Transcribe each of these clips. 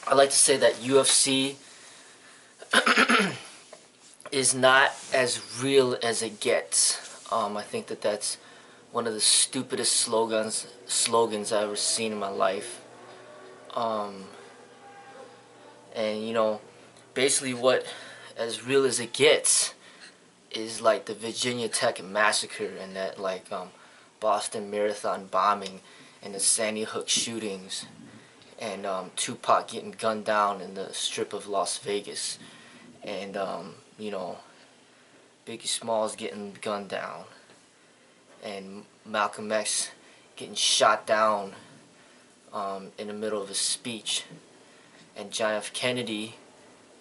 I like to say that UFC is not as real as it gets. I think that that's one of the stupidest slogans I've ever seen in my life. Um, and basically what as real as it gets is like the Virginia Tech massacre and that Boston Marathon bombing and the Sandy Hook shootings and Tupac getting gunned down in the strip of Las Vegas and Biggie Smalls getting gunned down and Malcolm X getting shot down in the middle of a speech, and John F. Kennedy,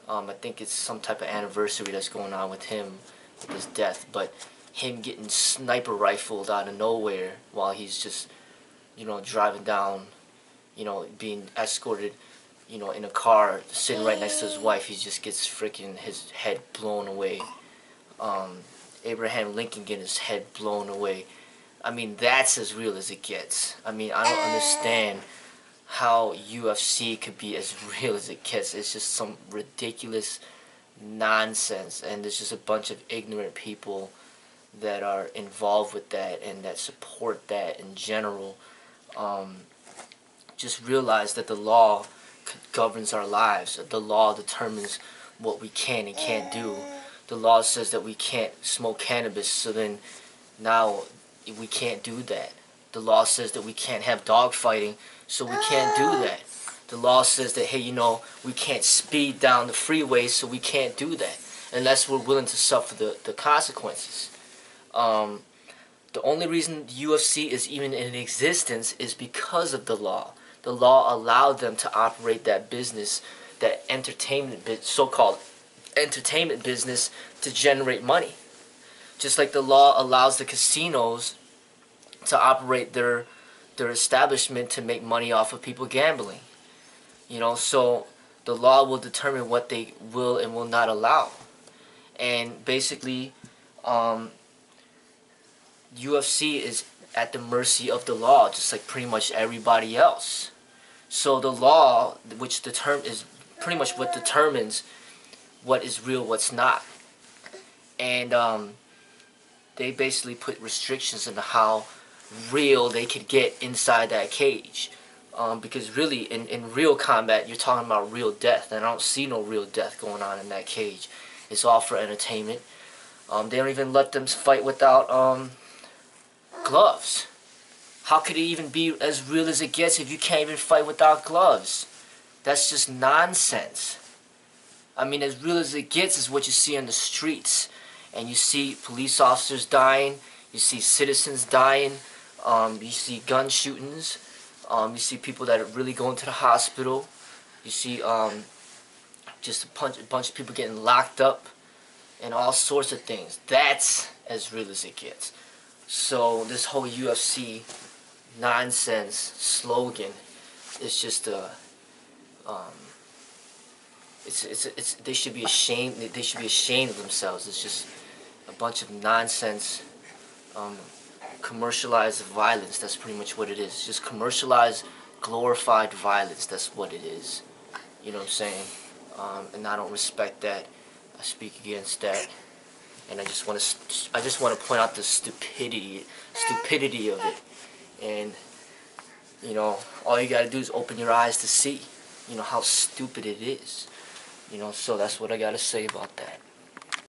I think it's some type of anniversary that's going on with him, with his death, but him getting sniper rifled out of nowhere while he's just, driving down, being escorted, in a car, sitting right next to his wife, he just gets freaking his head blown away. Abraham Lincoln getting his head blown away. I mean, that's as real as it gets. I mean, I don't understand how UFC could be as real as it gets. It's just some ridiculous nonsense, and there's just a bunch of ignorant people that are involved with that and that support that in general. Just realize that the law governs our lives. The law determines what we can and can't do. The law says that we can't smoke cannabis, so then now we can't do that. The law says that we can't have dog fighting, so we can't do that. The law says that, hey, we can't speed down the freeway, so we can't do that unless we're willing to suffer the consequences. The only reason UFC is even in existence is because of the law. The law allowed them to operate that business, that so-called entertainment business, to generate money. Just like the law allows the casinos to operate their establishment to make money off of people gambling. So the law will determine what they will and will not allow. And basically, UFC is at the mercy of the law, just like pretty much everybody else. So the law, which is pretty much what determines what is real, what's not. And they basically put restrictions on how real they could get inside that cage. Because really, in real combat, you're talking about real death, and I don't see no real death going on in that cage. It's all for entertainment. They don't even let them fight without gloves. How could it even be as real as it gets if you can't even fight without gloves? That's just nonsense. I mean, as real as it gets is what you see on the streets. And you see police officers dying, you see citizens dying, you see gun shootings, you see people that are really going to the hospital, you see just a bunch of people getting locked up, and all sorts of things. That's as real as it gets. So this whole UFC nonsense slogan is just they should be ashamed. They should be ashamed of themselves. It's just a bunch of nonsense, commercialized violence. That's pretty much what it is. It's just commercialized, glorified violence. That's what it is. You know what I'm saying? And I don't respect that. I speak against that. And I just want to point out the stupidity of it. And all you gotta do is open your eyes to see, how stupid it is. So that's what I gotta say about that.